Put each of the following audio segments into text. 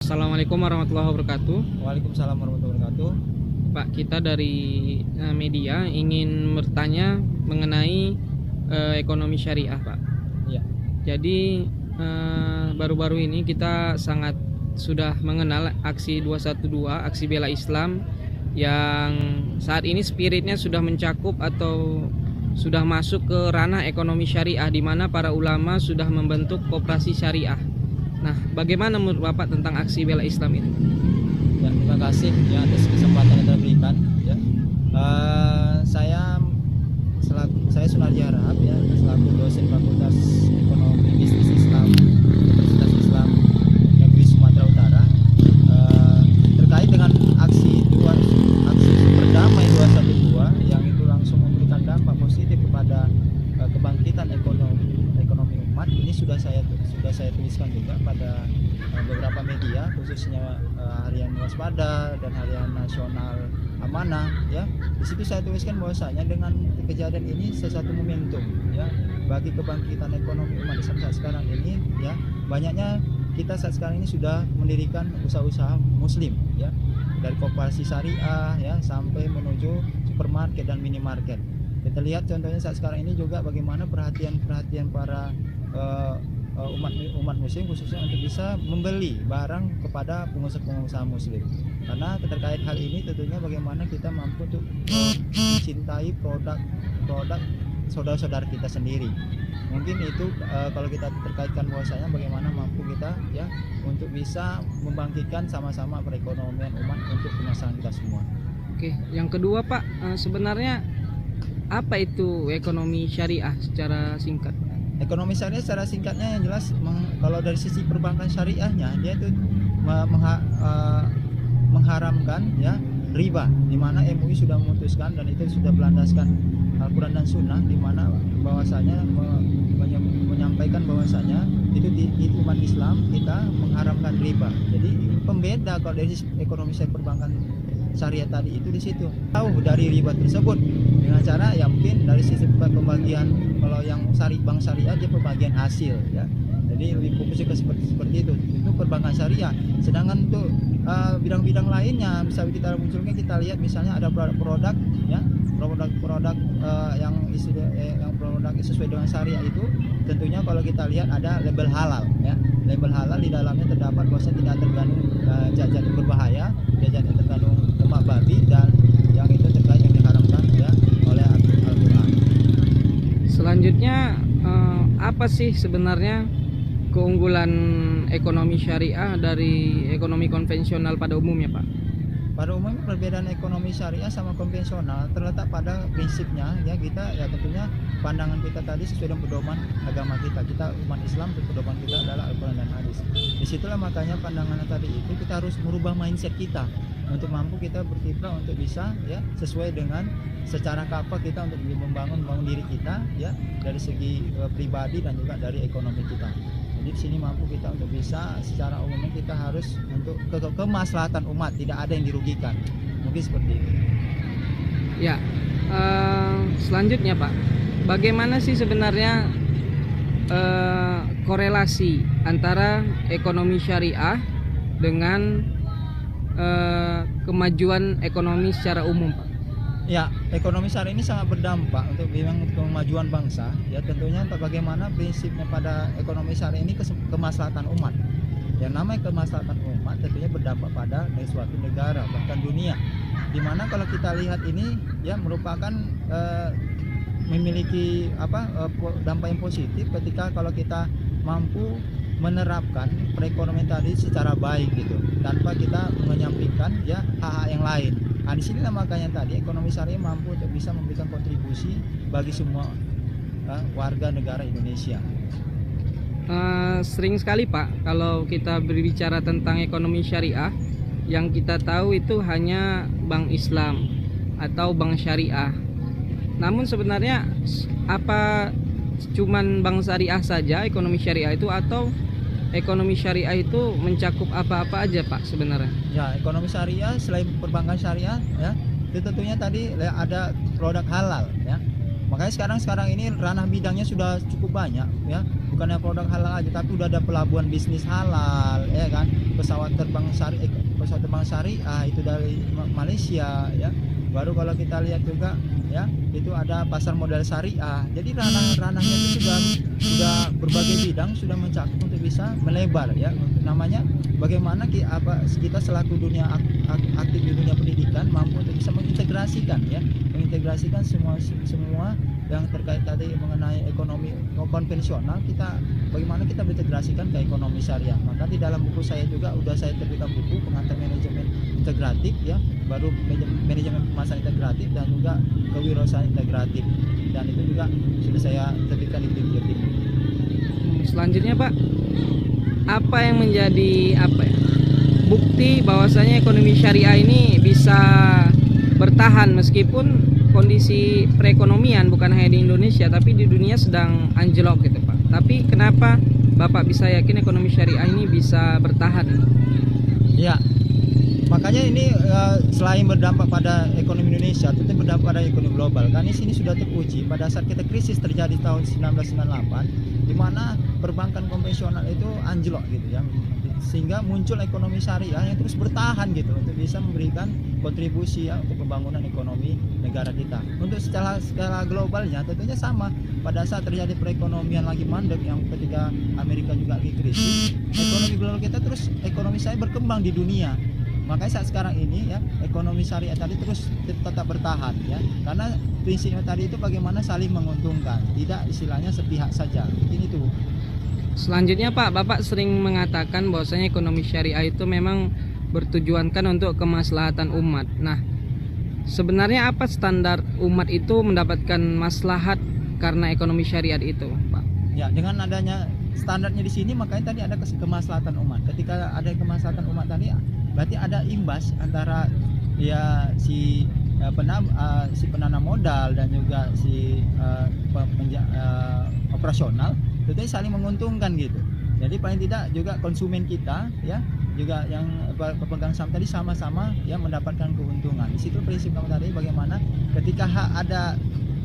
Assalamualaikum warahmatullahi wabarakatuh. Waalaikumsalam warahmatullahi wabarakatuh. Pak, kita dari media ingin bertanya mengenai ekonomi syariah, Pak. Iya. Jadi baru-baru ini kita sangat sudah mengenal aksi 212, aksi bela Islam yang saat ini spiritnya sudah mencakup atau sudah masuk ke ranah ekonomi syariah, di mana para ulama sudah membentuk koperasi syariah. Nah, bagaimana menurut Bapak tentang aksi bela Islam itu? Ya, terima kasih ya atas kesempatan yang telah berikan. Ya. Saya Sunardi Harahap ya, selaku dosen Fakultas Ekonomi Bisnis Islam Universitas Islam Negeri Sumatera Utara. Terkait dengan aksi super damai 212 yang itu langsung memberikan dampak positif kepada kebangkitan ekonomi umat, ini sudah saya tuliskan juga pada beberapa media, khususnya Harian Waspada dan Harian Nasional Amanah ya. Di situ saya tuliskan bahwasanya dengan kejadian ini sesuatu momentum ya bagi kebangkitan ekonomi umat Islam saat sekarang ini ya. Banyaknya kita saat sekarang ini sudah mendirikan usaha-usaha muslim ya, dari koperasi syariah ya sampai menuju supermarket dan minimarket. Kita lihat contohnya saat sekarang ini juga bagaimana perhatian para umat muslim khususnya untuk bisa membeli barang kepada pengusaha muslim. Karena terkait hal ini tentunya bagaimana kita mampu untuk mencintai produk saudara-saudara kita sendiri. Mungkin itu kalau kita terkaitkan bahwasanya bagaimana mampu kita ya untuk bisa membangkitkan sama-sama perekonomian umat untuk kemaslahatan kita semua. Oke, yang kedua Pak, sebenarnya apa itu ekonomi syariah secara singkat? Ekonomi syariah secara singkatnya yang jelas kalau dari sisi perbankan syariahnya dia itu mengharamkan ya riba, di mana MUI sudah memutuskan dan itu sudah berlandaskan Al-Quran dan Sunnah, di mana bahwasanya menyampaikan bahwasanya itu di umat Islam kita mengharamkan riba. Jadi pembeda kalau dari sisi ekonomi perbankan syariah tadi itu di situ tahu dari riba tersebut dengan cara ya mungkin dari sisi pembagian, kalau yang bank syariah dia pembagian hasil ya, jadi lebih fokusnya ke seperti itu perbankan syariah. Sedangkan untuk bidang-bidang lainnya bisa kita munculkan, kita lihat misalnya ada produk ya, produk yang produk sesuai dengan syariah itu tentunya kalau kita lihat ada label halal ya. Label halal di dalamnya terdapat bahwasanya tidak terkandung zat yang berbahaya, zat yang terkandung lemak babi, dan yang itu terkait yang diharamkan ya oleh Al-Quran. Selanjutnya apa sih sebenarnya keunggulan ekonomi syariah dari ekonomi konvensional pada umumnya, Pak? Pada umumnya perbedaan ekonomi syariah sama konvensional terletak pada prinsipnya ya, kita ya tentunya pandangan kita tadi sesuai dengan pedoman agama kita umat Islam, pedoman kita adalah Al-Quran dan Hadis. Disitulah makanya pandangannya tadi itu kita harus merubah mindset kita untuk mampu kita berkiprah untuk bisa ya sesuai dengan secara kapal kita untuk membangun diri kita ya dari segi pribadi dan juga dari ekonomi kita. Jadi di sini mampu kita untuk bisa secara umumnya kita harus untuk kemaslahatan umat, tidak ada yang dirugikan. Mungkin seperti itu. Ya, selanjutnya Pak, bagaimana sih sebenarnya korelasi antara ekonomi syariah dengan kemajuan ekonomi secara umum, Pak? Ya, ekonomi syariah ini sangat berdampak untuk kemajuan bangsa. Ya, tentunya bagaimana prinsipnya pada ekonomi syariah ini kemaslahatan umat. Yang namanya kemaslahatan umat tentunya berdampak pada suatu negara bahkan dunia. Dimana kalau kita lihat ini ya merupakan memiliki dampak yang positif ketika kalau kita mampu menerapkan perekonomian tadi secara baik gitu, tanpa kita menyampingkan ya hak-hak yang lain. Nah, di sinilah makanya tadi ekonomi syariah mampu untuk bisa memberikan kontribusi bagi semua warga negara Indonesia. Sering sekali Pak, kalau kita berbicara tentang ekonomi syariah, yang kita tahu itu hanya bank Islam atau bank syariah. Namun sebenarnya apa cuman bank syariah saja ekonomi syariah itu, atau ekonomi syariah itu mencakup apa-apa aja Pak sebenarnya? Ya, ekonomi syariah selain perbankan syariah ya, itu tentunya tadi ada produk halal ya. Makanya sekarang ini ranah bidangnya sudah cukup banyak ya, bukannya produk halal aja, tapi udah ada pelabuhan bisnis halal, ya kan, pesawat terbang syariah itu dari Malaysia, ya. Baru kalau kita lihat juga, ya, itu ada pasar modal syariah. Jadi ranahnya itu sudah berbagai bidang, sudah mencakup untuk bisa melebar, ya. Namanya bagaimana kita selaku dunia aktif di dunia pendidikan mampu untuk bisa mengintegrasikan semua yang terkait tadi mengenai ekonomi konvensional, bagaimana kita berintegrasikan ke ekonomi syariah. Maka di dalam buku saya juga udah saya terbitkan buku pengantar manajemen integratif, ya, baru manajemen pemasaran integratif dan juga kewirausahaan integratif, dan itu juga sudah saya terbitkan di Blikjotim. Selanjutnya Pak, apa yang menjadi bukti bahwasanya ekonomi syariah ini bisa bertahan meskipun kondisi perekonomian bukan hanya di Indonesia tapi di dunia sedang anjlok gitu Pak. Tapi kenapa Bapak bisa yakin ekonomi syariah ini bisa bertahan? Ya, makanya ini selain berdampak pada ekonomi Indonesia, tentu berdampak pada ekonomi global. Karena di sini sudah teruji pada saat kita krisis terjadi tahun 1998, di mana perbankan konvensional itu anjlok gitu ya, sehingga muncul ekonomi syariah yang terus bertahan gitu untuk bisa memberikan kontribusi, ya, untuk pembangunan ekonomi negara kita. Untuk secara globalnya tentunya sama. Pada saat terjadi perekonomian lagi mandek, yang ketika Amerika juga lagi krisis, ekonomi global kita terus ekonomi saya berkembang di dunia. Makanya saat sekarang ini, ya, ekonomi syariah tadi terus tetap bertahan, ya, karena prinsipnya tadi itu bagaimana saling menguntungkan, tidak istilahnya sepihak saja. Ini tuh. Selanjutnya Pak, Bapak sering mengatakan bahwasanya ekonomi syariah itu memang bertujuankan untuk kemaslahatan umat. Nah, sebenarnya apa standar umat itu mendapatkan maslahat karena ekonomi syariat itu, Pak? Ya, dengan adanya standarnya di sini, makanya tadi ada kemaslahatan umat. Ketika ada kemaslahatan umat tadi, berarti ada imbas antara, ya, si penanam modal dan juga si operasional, tentunya saling menguntungkan gitu. Jadi paling tidak juga konsumen kita, ya, juga yang pemegang saham tadi sama-sama, ya, mendapatkan keuntungan. Di situ prinsip kamu tadi bagaimana ketika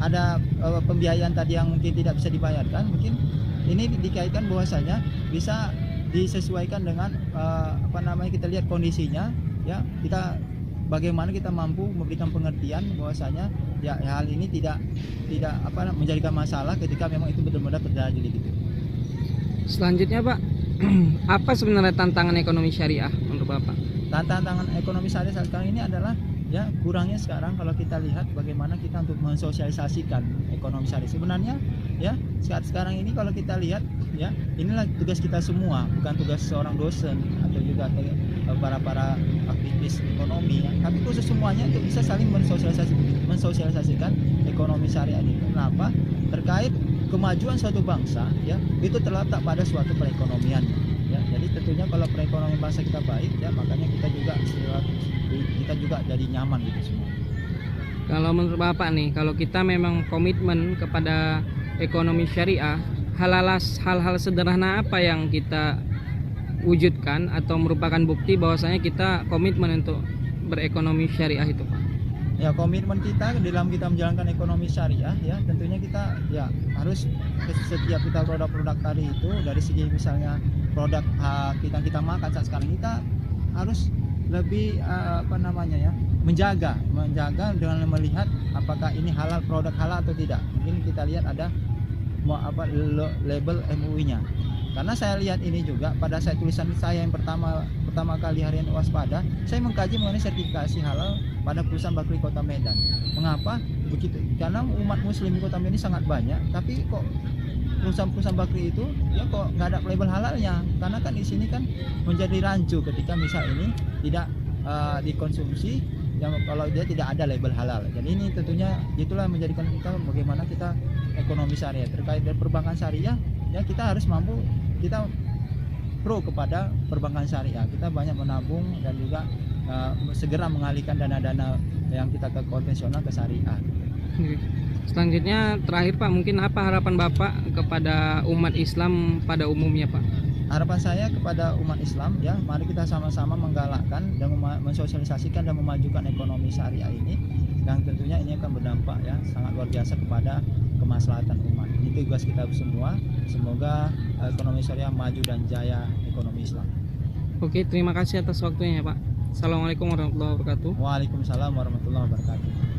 ada pembiayaan tadi yang mungkin tidak bisa dibayarkan, mungkin ini dikaitkan bahwasanya bisa disesuaikan dengan kita lihat kondisinya, ya, bagaimana kita mampu memberikan pengertian bahwasanya, ya, hal ini tidak menjadikan masalah ketika memang itu benar-benar terjadi gitu. Selanjutnya Pak, apa sebenarnya tantangan ekonomi syariah menurut Bapak? Tantangan ekonomi syariah saat sekarang ini adalah, ya, kurangnya sekarang kalau kita lihat bagaimana kita untuk mensosialisasikan ekonomi syariah. Sebenarnya, ya, saat sekarang ini kalau kita lihat, ya, inilah tugas kita semua, bukan tugas seorang dosen atau juga para aktivis ekonomi, ya, tapi khusus semuanya untuk bisa saling mensosialisasikan ekonomi syariah ini. Kenapa? Terkait kemajuan suatu bangsa, ya, itu terletak pada suatu perekonomian, ya. Jadi tentunya kalau perekonomian bangsa kita baik, ya, makanya kita juga jadi nyaman gitu semua. Kalau menurut Bapak nih, kalau kita memang komitmen kepada ekonomi syariah, hal-hal sederhana apa yang kita wujudkan atau merupakan bukti bahwasanya kita komitmen untuk berekonomi syariah itu, Pak? Ya, komitmen kita dalam kita menjalankan ekonomi syariah, ya, tentunya kita, ya, harus setiap kita produk tadi itu, dari segi misalnya produk kita makan saat sekarang, kita harus lebih menjaga dengan melihat apakah ini halal, produk halal atau tidak. Mungkin kita lihat ada label MUI-nya. Karena saya lihat ini juga pada saat tulisan saya yang pertama kali harian waspada, saya mengkaji mengenai sertifikasi halal pada perusahaan bakri Kota Medan. Mengapa begitu? Karena umat muslim di Kota Medan ini sangat banyak, tapi kok perusahaan bakri itu, ya, kok nggak ada label halalnya? Karena kan di sini kan menjadi rancu ketika misal ini tidak dikonsumsi, yang kalau dia tidak ada label halal. Jadi ini tentunya itulah menjadikan kita bagaimana kita ekonomi syariah terkait dengan perbankan syariah, ya, kita harus mampu, kita pro kepada perbankan syariah. Kita banyak menabung dan juga segera mengalihkan dana-dana yang kita ke konvensional ke syariah. Selanjutnya terakhir Pak, mungkin apa harapan Bapak kepada umat Islam pada umumnya, Pak? Harapan saya kepada umat Islam, ya, mari kita sama-sama menggalakkan dan mensosialisasikan dan memajukan ekonomi syariah ini. yang tentunya ini akan berdampak ya sangat luar biasa kepada kemaslahatan umat. Itu tugas kita semua. Semoga ekonomi syariah maju dan jaya ekonomi Islam. Oke, terima kasih atas waktunya ya Pak. Assalamualaikum warahmatullahi wabarakatuh. Waalaikumsalam warahmatullahi wabarakatuh.